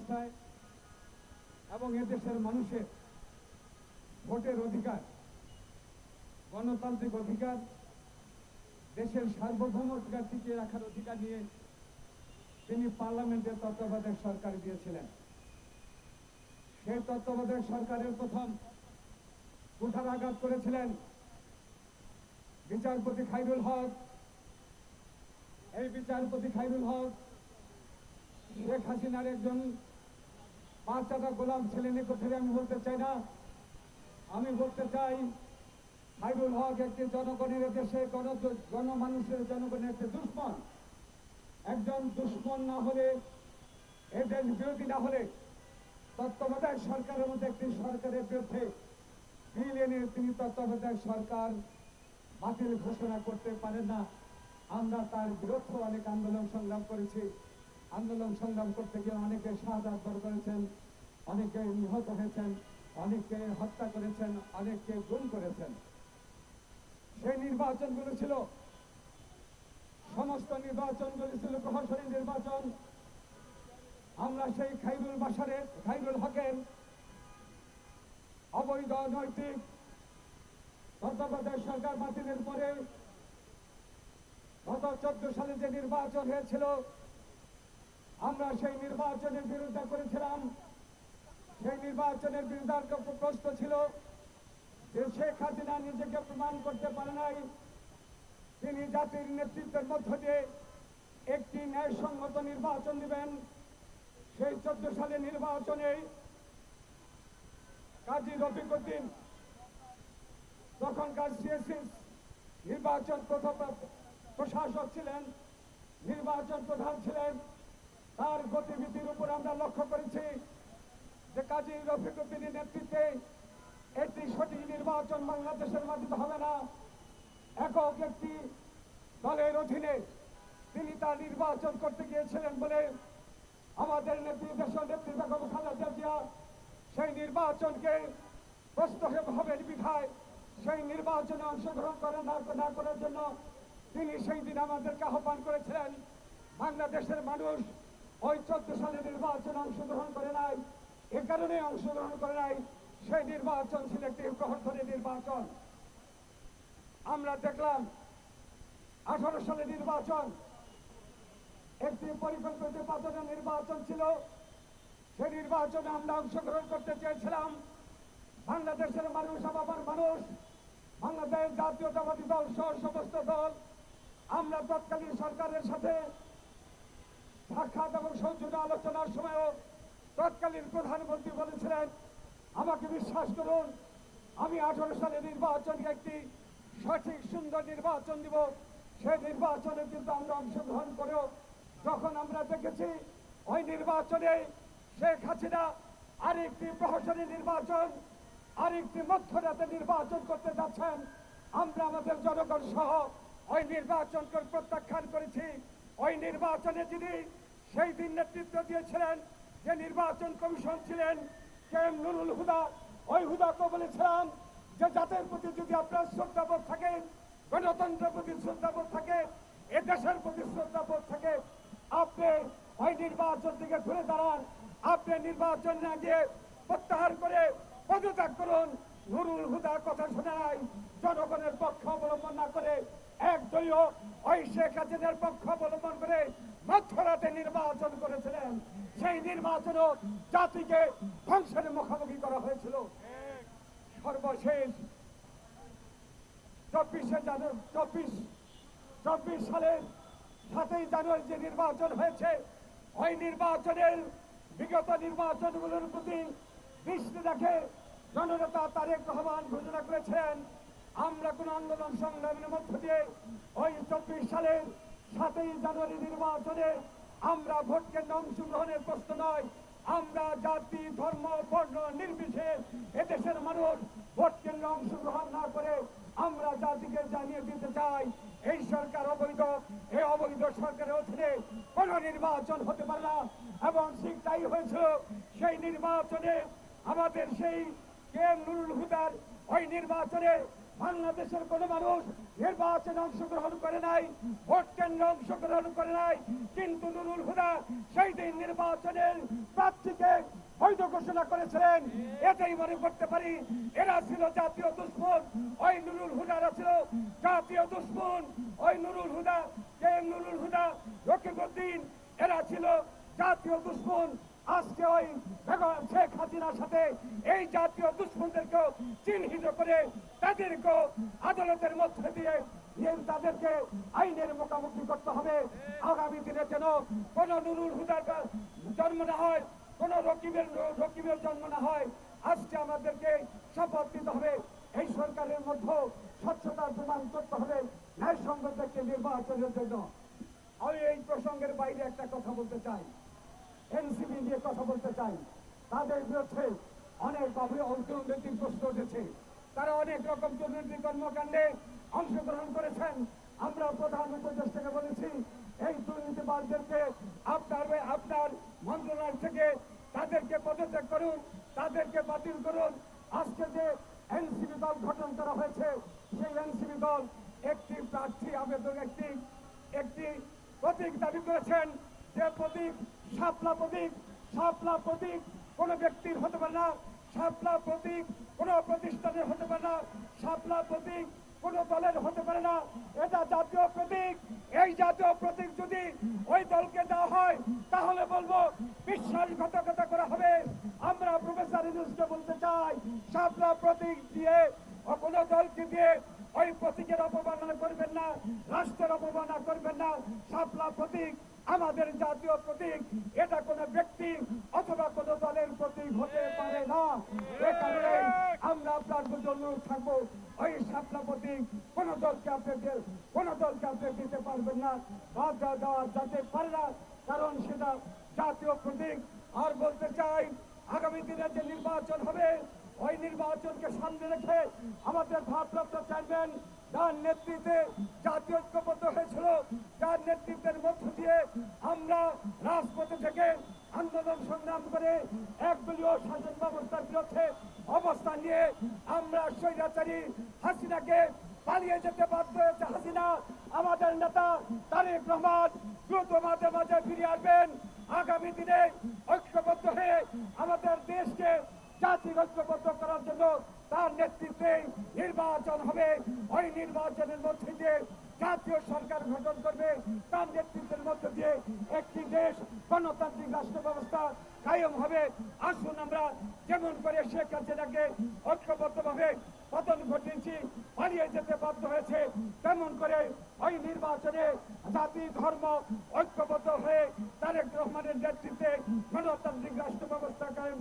অবস্থায় এবং এদেশের মানুষের ভোটের অধিকার, গণতান্ত্রিক অধিকার, দেশের সার্বভৌমত্ব টিকিয়ে রাখার অধিকার নিয়ে তিনি পার্লামেন্টে তত্ত্বাবধায়ক সরকার দিয়েছিলেন। সেই তত্ত্বাবধায়ক সরকারের প্রথম কুঠারাঘাত করেছিলেন বিচারপতি খায়রুল হক। এই বিচারপতি খায়রুল হক শেখ হাসিনার একজন পাঁচটা গোলাম ছিলেন, এ কথা আমি বলতে চাই না। আমি বলতে চাই খায়রুল হক একটি জনগণের দেশে গণমানুষের জনগণের একটি দুশ্মন। একজন দুশ্মন না হলে, এদের বিরোধী না হলে তত্ত্বাবধায়ক সরকারের মধ্যে একটি সরকারের বিরুদ্ধে বিল এনে তিনি তত্ত্বাবধায়ক সরকার বাতিল ঘোষণা করতে পারেন না। আমরা তার বিরুদ্ধে অনেক আন্দোলন সংগ্রাম করেছি। আন্দোলন সংগ্রাম করতে গিয়ে অনেকে শাহাদাত বরণ করেছেন, অনেকে নিহত হয়েছেন, অনেককে হত্যা করেছেন, অনেককে গুম করেছেন। সেই নির্বাচনগুলো ছিল, সমস্ত নির্বাচনগুলি ছিল প্রহসনী নির্বাচন। আমরা সেই খায়রুল হকের অবৈধ নৈতিক তত্ত্বাবধায়ক সরকার বাতিলের পরে গত 14 সালে যে নির্বাচন হয়েছিল, আমরা সেই নির্বাচনের বিরোধিতা করেছিলাম। সেই নির্বাচনের বিরোধিতার প্রশ্ন ছিল যে শেখ হাসিনা নিজেকে প্রমাণ করতে পারে নাই। তিনি জাতির নেতৃত্বের মধ্য দিয়ে একটি ন্যায়সঙ্গত নির্বাচন দিবেন। সেই 14 সালে নির্বাচনে কাজী রফিক উদ্দিন তখনকার সিএসিস নির্বাচন প্রশাসক ছিলেন, নির্বাচন প্রধান ছিলেন। তার গতিবিধির উপর আমরা লক্ষ্য করেছি যে কাজী রফিক উদ্দিনের নেতৃত্বে একটি সঠিক নির্বাচন বাংলাদেশের মাটিতে হবে না। একক একটি দলের অধীনে তিনি তার নির্বাচন করতে গিয়েছিলেন বলে আমাদের নেত্রী দেশের নেত্রী বেগম খালেদা জিয়া সেই নির্বাচনকে প্রস্তাব হবে বিধায় সেই নির্বাচনে অংশগ্রহণ না করার জন্য তিনি সেই দিন আমাদেরকে আহ্বান করেছিলেন। বাংলাদেশের মানুষ ওই 14 সালে নির্বাচনে অংশগ্রহণ করে নাই, এ কারণে অংশগ্রহণ করে নাই। সেই নির্বাচন ছিল একটি প্রহসনী নির্বাচন। আমরা দেখলাম 18 সালে নির্বাচন একটি পরিকল্পিত নির্বাচনের নির্বাচন ছিল। সেই নির্বাচনে আমরা অংশগ্রহণ করতে চেয়েছিলাম। বাংলাদেশের মানুষ, আমার মানুষ, বাংলাদেশ জাতীয়তাবাদী দল সহ সমস্ত দল আমরা তৎকালীন সরকারের সাথে সাক্ষাৎ এবং সৌজন্য আলোচনার সময়ও তৎকালীন প্রধানমন্ত্রী বলেছিলেন, আমাকে বিশ্বাস করুন, আমি 18 সালে নির্বাচনকে একটি সঠিক সুন্দর নির্বাচন দিব। সেই নির্বাচনে কিন্তু আমরা অংশগ্রহণ করেও যখন আমরা দেখেছি ওই নির্বাচনে শেখ হাসিনা আরেকটি প্রহসনী নির্বাচন, আরেকটি মধ্যরাতে নির্বাচন করতে যাচ্ছেন, আমরা আমাদের জনগণ সহ ওই নির্বাচনকে প্রত্যাখ্যান করেছি। ওই নির্বাচনে যিনি সেই দিন নেতৃত্ব দিয়েছিলেন, যে নির্বাচন কমিশন ছিলেন KM নুরুল হুদা, ওই হুদাকে বলেছিলাম যে জাতির প্রতি যদি আপনার শ্রদ্ধাবোধ থাকে, গণতন্ত্রের প্রতি শ্রদ্ধাবোধ থাকে, এ দেশের প্রতি শ্রদ্ধাবোধ থাকে, আপনি ওই নির্বাচন থেকে ঘুরে দাঁড়ান। আপনি নির্বাচন না গিয়ে প্রত্যাহার করে পদত্যাগ করুন। নুরুল হুদার কথা শোনায় জনগণের পক্ষ অবলম্বন না করে একদলীয় ওই শেখ হাসিনার পক্ষ অবলম্বন করে মধ্যরাতে নির্বাচন করেছিলেন। সেই নির্বাচনও জাতিকে ধ্বংসের মুখোমুখি করা হয়েছিল। সর্বশেষ 24 সালের 7ই জানুয়ারি যে নির্বাচন হয়েছে, ওই নির্বাচনের বিগত নির্বাচনগুলোর প্রতি দৃষ্টি রেখে জননেতা তারেক রহমান ঘোষণা করেছেন, আমরা কোন আন্দোলন সংগ্রামের মধ্য দিয়ে ওই 24 সালের 7ই জানুয়ারি নির্বাচনে আমরা ভোট কেন্দ্রে অংশগ্রহণের প্রশ্ন নয়, আমরা জাতি ধর্ম বর্ণ নির্বিশেষে এদেশের মানুষ ভোট কেন্দ্রে অংশগ্রহণ না করে আমরা জাতিকে জানিয়ে দিতে চাই এই সরকার অবৈধ। এই অবৈধ সরকারের অধীনে কোন নির্বাচন হতে পারে না। এবং ঠিক তাই হয়েছিল। সেই নির্বাচনে আমাদের সেই KM নুরুল হুদার ওই নির্বাচনে বাংলাদেশের কোন মানুষ নির্বাচনে অংশগ্রহণ করে নাই, ভোট কেন্দ্রে অংশগ্রহণ করে নাই, কিন্তু নুরুল হুদা সেই দিন নির্বাচনের প্রার্থীকে বৈধ ঘোষণা করেছিলেন। এটাই মনে করতে পারি এরা ছিল জাতীয় দুশ্মন, ওই নুরুল হুদারা ছিল জাতীয় দুশ্মন। ওই নুরুল হুদা, কে নুরুল হুদা, রকিবউদ্দিন, এরা ছিল জাতীয় দুশ্মন। আজকে ওই বেগম শেখ হাসিনার সাথে এই জাতীয় দুশ্মনদেরকেও চিহ্নিত করে তাদেরকেও আদালতের মধ্যে দিয়ে তাদেরকে আইনের মুখোমুখি করতে হবে। আগামী দিনে যেন কোন নুরুল হুদার জন্ম না হয়, কোন রকিবের জন্ম না হয়। আজকে আমাদেরকে শপথ নিতে হবে, এই সরকারের মধ্যে স্বচ্ছতার প্রমাণ করতে হবে ন্যায়সঙ্গত একটি নির্বাচনের জন্য। আমি এই প্রসঙ্গের বাইরে একটা কথা বলতে চাই, এনসিপি নিয়ে কথা বলতে চাই। তাদের বিরুদ্ধে অনেকভাবে অর্থনৈতিক প্রশ্ন উঠেছে, তারা অনেক রকম দুর্নীতি কর্মকাণ্ডে অংশগ্রহণ করেছেন। আমরা প্রধান উপদেষ্টাকে বলেছি এই দুর্নীতিবাজদেরকে আপনার মন্ত্রণালয় থেকে তাদেরকে পদত্যাগ করুন, তাদেরকে বাতিল করুন। আজকে যে এনসিপি দল গঠন করা হয়েছে, সেই এনসিপি দল একটি প্রার্থী আবেদন একটি প্রতীক দাবি করেছেন, যে প্রতীক শাপলা প্রতীক। শাপলা প্রতীক কোন ব্যক্তির হতে পারে না, শাপলা প্রতীক কোন প্রতিষ্ঠানের হতে পারে না, শাপলা প্রতীক কোন দলের হতে পারে না। এটা জাতীয় প্রতীক। এই জাতীয় প্রতীক যদি ওই দলকে দেওয়া হয় তাহলে বলবো বিশ্বাসঘাতকতা করা হবে। আমরা প্রফেসর ইউনূসকে বলতে চাই, শাপলা প্রতীক দিয়ে কোন দলকে দিয়ে ওই প্রতীকের অপমাননা করবেন না, রাষ্ট্রের অপমাননা করবেন না। শাপলা প্রতীক আমাদের জাতীয় প্রতীক, এটা কোন ব্যক্তি অথবা কোন দলের প্রতীক হতে পারে না। এ কারণে আমরা আপনার প্রতি অনুরোধ থাকবো, ওই শাপলা প্রতীক কোন দলকে আপনি দিতে পারবেন না, বাদ দেওয়া যেতে পারে না, কারণ সেটা জাতীয় প্রতীক। আর বলতে চাই, আগামী দিনে যে নির্বাচন হবে, ওই নির্বাচনকে সামনে রেখে আমাদের ভারপ্রাপ্ত চেয়ারম্যান যার নেতৃত্বে জাতীয় ঐক্যবদ্ধ হয়েছিল, যার নেতৃত্বের মধ্য দিয়ে আমরা রাজপথে থেকে আন্দোলন সংগ্রাম করে একদলীয় শাসন ব্যবস্থার বিরুদ্ধে অবস্থান নিয়ে আমরা স্বৈরাচারী হাসিনাকে পালিয়ে যেতে বাধ্য হয়েছে। হাসিনা আমাদের নেতা তারেক রহমান দ্রুত মাঝে ফিরে আসবেন। আগামী দিনে ঐক্যবদ্ধ হয়ে আমাদের দেশকে জাতির ঐক্যবদ্ধ করার জন্য তার নেতৃত্বে নির্বাচন হবে। ওই নির্বাচনের মধ্যে দিয়ে জাতীয় সরকার গঠন করবে, তার নেতৃত্বের মধ্যে দিয়ে একটি দেশ গণতান্ত্রিক রাষ্ট্র ব্যবস্থা কায়েম হবে। আসুন আমরা যেমন করে শেখ হাসিনাকে ঐক্যবদ্ধভাবে পতন ঘটিয়েছি, পালিয়ে যেতে বাধ্য হয়েছে, তেমন করে ওই নির্বাচনে জাতি ধর্ম ঐক্যবদ্ধ হয়ে তারেক রহমানের নেতৃত্বে গণতান্ত্রিক রাষ্ট্র ব্যবস্থা কায়েম